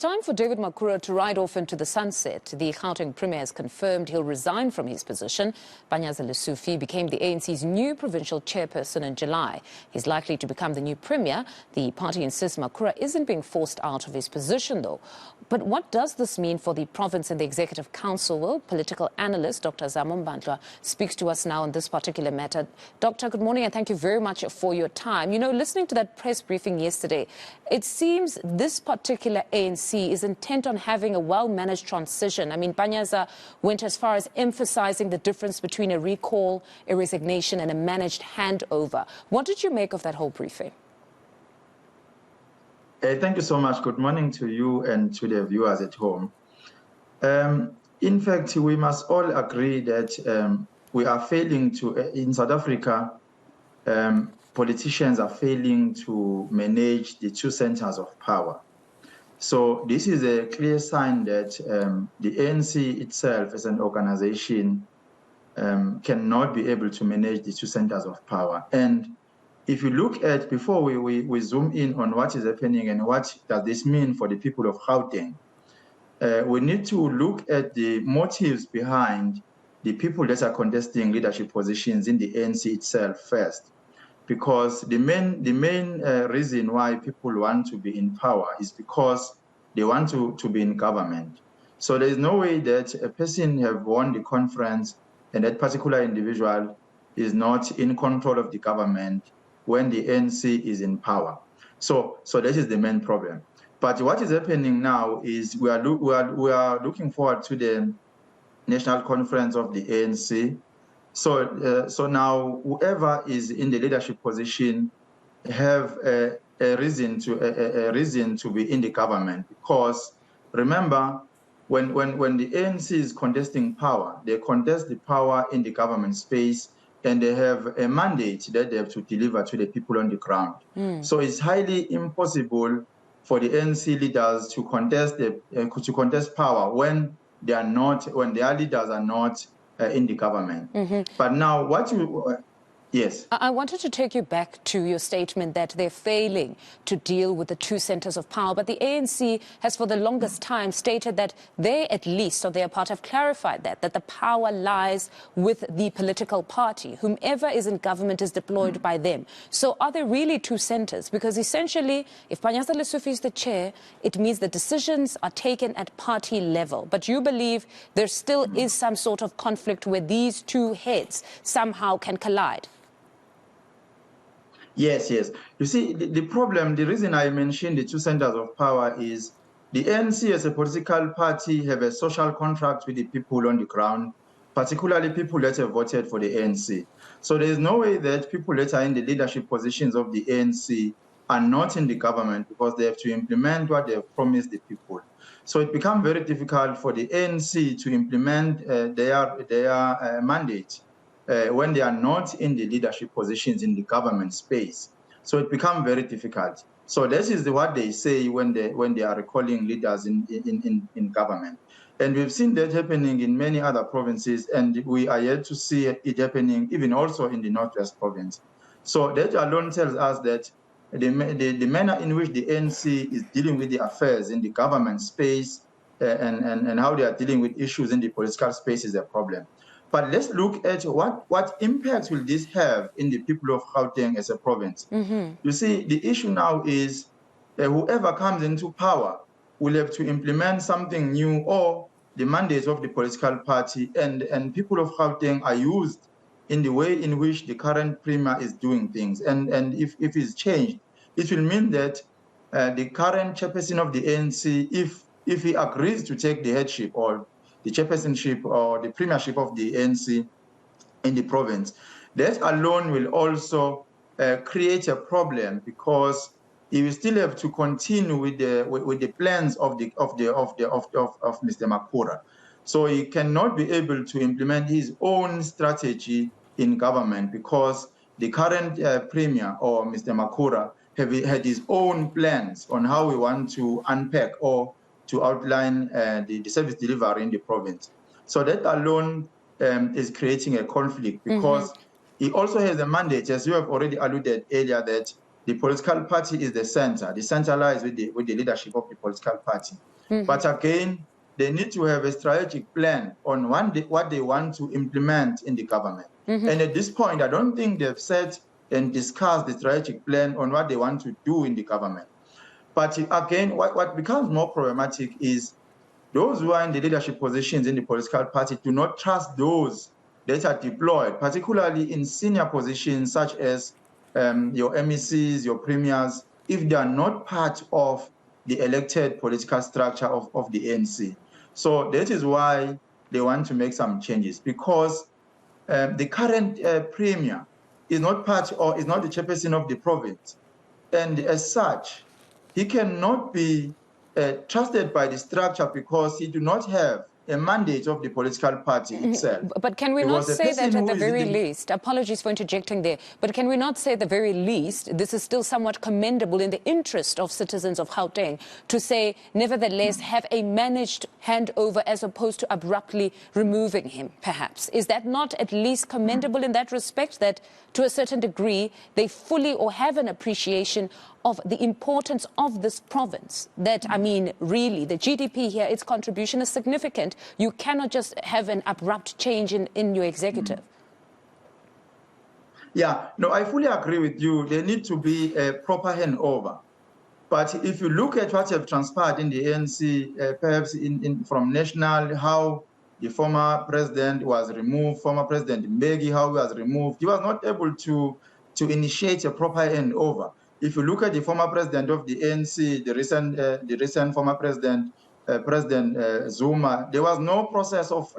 Time for David Makhura to ride off into the sunset. The Gauteng Premier has confirmed he'll resign from his position. Panyaza Lesufi became the ANC's new provincial chairperson in July. He's likely to become the new Premier. The party insists Makhura isn't being forced out of his position, though. But what does this mean for the province and the Executive Council? Well, political analyst Dr. Zamo Mbandlwa speaks to us now on this particular matter. Doctor, good morning and thank you very much for your time. You know, listening to that press briefing yesterday, it seems this particular ANC is intent on having a well-managed transition. I mean, Panyaza went as far as emphasizing the difference between a recall, a resignation and a managed handover. What did you make of that whole briefing? Thank you so much. Good morning to you and to the viewers at home. In fact, we must all agree that we are failing to, in South Africa, politicians are failing to manage the two centers of power. So this is a clear sign that the ANC itself as an organization cannot be able to manage the two centers of power. And if you look at, before we zoom in on what is happening and what does this mean for the people of Gauteng, we need to look at the motives behind the people that are contesting leadership positions in the ANC itself first. Because the main reason why people want to be in power is because they want to be in government. So there is no way that a person have won the conference and that particular individual is not in control of the government when the ANC is in power. So that is the main problem. But what is happening now is we are looking forward to the national conference of the ANC. So now whoever is in the leadership position have a reason to be in the government, because remember when the ANC is contesting power, they contest the power in the government space and they have a mandate that they have to deliver to the people on the ground. So it's highly impossible for the ANC leaders to contest power when their leaders are not in the government. But now yes. I wanted to take you back to your statement that they're failing to deal with the two centers of power. But the ANC has for the longest time stated that they, at least on their part, have clarified that the power lies with the political party. Whomever is in government is deployed by them. So are there really two centers? Because essentially, if Panyaza Lesufi is the chair, it means the decisions are taken at party level. But you believe there still is some sort of conflict where these two heads somehow can collide? Yes. You see, the problem, the reason I mentioned the two centers of power is the ANC as a political party have a social contract with the people on the ground, particularly people that have voted for the ANC. So there is no way that people that are in the leadership positions of the ANC are not in the government, because they have to implement what they have promised the people. So it becomes very difficult for the ANC to implement their mandate when they are not in the leadership positions in the government space. So it becomes very difficult. So this is what they say when they are recalling leaders in government. And we've seen that happening in many other provinces, and we are yet to see it happening even also in the Northwest province. So that alone tells us that the manner in which the ANC is dealing with the affairs in the government space and how they are dealing with issues in the political space is a problem. But let's look at what impact will this have in the people of Gauteng as a province. You see, the issue now is whoever comes into power will have to implement something new or the mandates of the political party, and people of Gauteng are used in the way in which the current premier is doing things. And if it's changed, it will mean that the current chairperson of the ANC, if he agrees to take the headship or the chairpersonship or the premiership of the ANC in the province, that alone will also create a problem, because he will still have to continue with the plans of Mr. Makhura. So he cannot be able to implement his own strategy in government, because the current premier or Mr. Makhura had his own plans on how we want to unpack or to outline the service delivery in the province. So that alone is creating a conflict, because he also has a mandate, as you have already alluded earlier, that the political party is the center. The center lies with the leadership of the political party. But again, they need to have a strategic plan on what they want to implement in the government. And at this point, I don't think they've set and discussed the strategic plan on what they want to do in the government. But again, what becomes more problematic is those who are in the leadership positions in the political party do not trust those that are deployed, particularly in senior positions such as your MECs, your premiers, if they are not part of the elected political structure of the ANC. So that is why they want to make some changes, because the current premier is not part or is not the chairperson of the province. And as such, he cannot be trusted by the structure because he do not have a mandate of the political party itself. But can we not say that at the very least, apologies for interjecting there, but can we not say at the very least, this is still somewhat commendable in the interest of citizens of Gauteng to say, nevertheless, have a managed handover as opposed to abruptly removing him, perhaps? Is that not at least commendable in that respect, that to a certain degree, they fully or have an appreciation of the importance of this province? That, I mean, really, the GDP here, its contribution is significant. You cannot just have an abrupt change in your executive. Yeah, no, I fully agree with you. There need to be a proper handover. But if you look at what have transpired in the ANC, perhaps from national, how the former president was removed, former President Mbeki, how he was removed, he was not able to initiate a proper handover. If you look at the former president of the ANC, the recent former president, President Zuma, there was no process of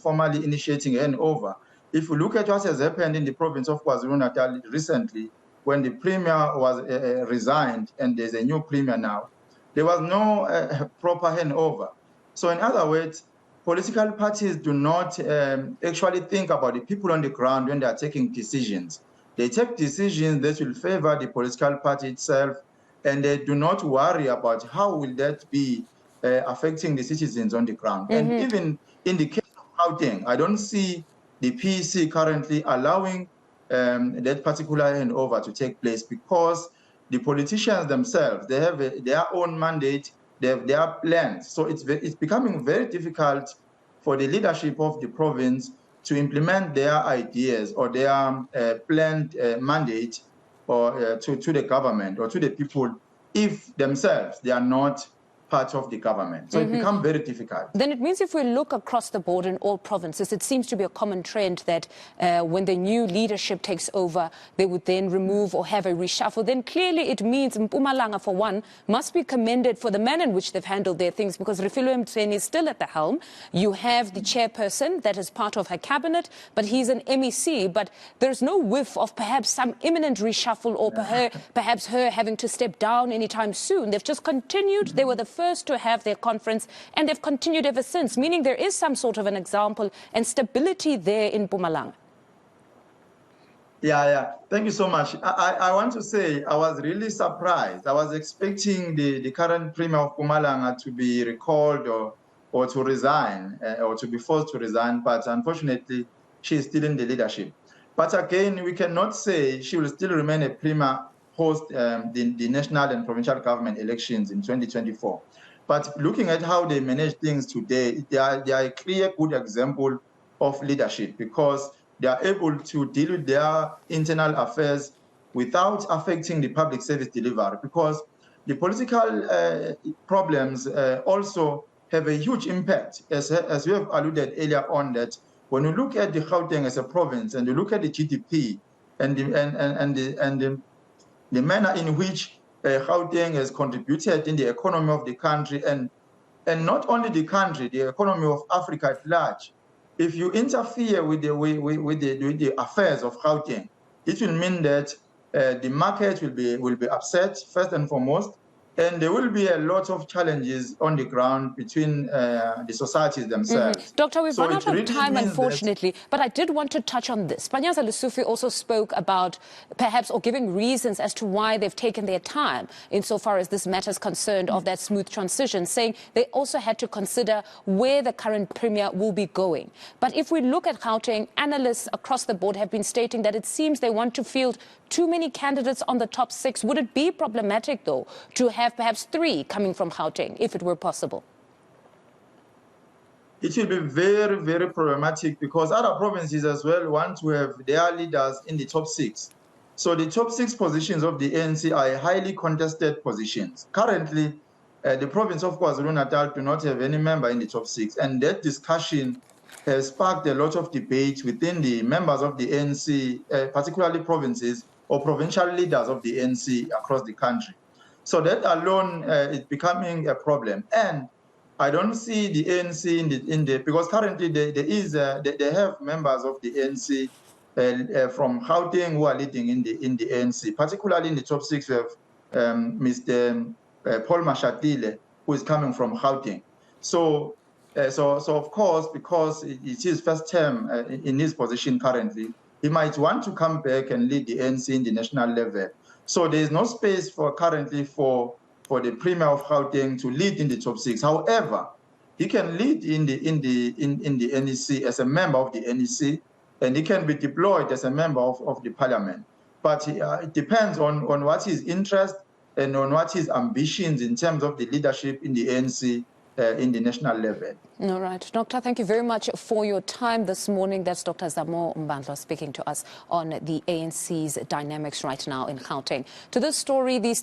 formally initiating a handover. If you look at what has happened in the province of KwaZulu-Natal recently, when the premier was resigned and there's a new premier now, there was no proper handover. So in other words, political parties do not actually think about the people on the ground when they are taking decisions. They take decisions that will favor the political party itself, and they do not worry about how will that be affecting the citizens on the ground. And even in the case of Gauteng, I don't see the PEC currently allowing that particular handover to take place, because the politicians themselves, they have their own mandate, they have their plans. So it's becoming very difficult for the leadership of the province to implement their ideas or their planned mandate or to the government or to the people if themselves they are not part of the government. So it becomes very difficult. Then it means if we look across the board in all provinces, it seems to be a common trend that when the new leadership takes over, they would then remove or have a reshuffle. Then clearly it means Mpumalanga, for one, must be commended for the manner in which they've handled their things, because Refilwe Mtsweni is still at the helm. You have the chairperson that is part of her cabinet, but he's an MEC. But there's no whiff of perhaps some imminent reshuffle or perhaps her having to step down anytime soon. They've just continued. They were the first to have their conference, and they've continued ever since, meaning there is some sort of an example and stability there in Mpumalanga. Yeah. Thank you so much. I want to say I was really surprised. I was expecting the current premier of Mpumalanga to be recalled or to resign or to be forced to resign, but unfortunately, she is still in the leadership. But again, we cannot say she will still remain a premier post the national and provincial government elections in 2024. But looking at how they manage things today, they are a clear, good example of leadership, because they are able to deal with their internal affairs without affecting the public service delivery, because the political problems also have a huge impact, as we have alluded earlier on, that when you look at the Gauteng as a province and you look at the GDP and the manner in which Gauteng has contributed in the economy of the country, and not only the country, the economy of Africa at large. If you interfere with the affairs of Gauteng, it will mean that the market will be upset first and foremost, and there will be a lot of challenges on the ground between the societies themselves. Doctor, we've run out of time, unfortunately, but I did want to touch on this. Panyaza Lesufi also spoke about perhaps, or giving reasons as to why they've taken their time insofar as this matter is concerned of that smooth transition, saying they also had to consider where the current premier will be going. But if we look at Gauteng, analysts across the board have been stating that it seems they want to field too many candidates on the top 6? Would it be problematic, though, to have perhaps 3 coming from Gauteng, if it were possible? It will be very, very problematic because other provinces as well want to have their leaders in the top 6. So the top 6 positions of the ANC are highly contested positions. Currently, the province of KwaZulu-Natal do not have any member in the top 6, and that discussion has sparked a lot of debate within the members of the ANC, particularly provinces or provincial leaders of the ANC across the country. So that alone is becoming a problem. And I don't see the ANC in the because currently they have members of the ANC from Gauteng who are leading in the ANC, particularly in the top 6 we have Mr. Paul Mashatile, who is coming from Gauteng. So of course, because it's his first term in his position currently, he might want to come back and lead the ANC in the national level. So there is no space currently for the Premier of Gauteng to lead in the top 6. However, he can lead in the NEC as a member of the NEC, and he can be deployed as a member of the parliament. But it depends on what his interest and on what his ambitions in terms of the leadership in the ANC in the national level. All right. Doctor, thank you very much for your time this morning. That's Dr. Zamo Mbandlwa speaking to us on the ANC's dynamics right now in Gauteng. To this story, the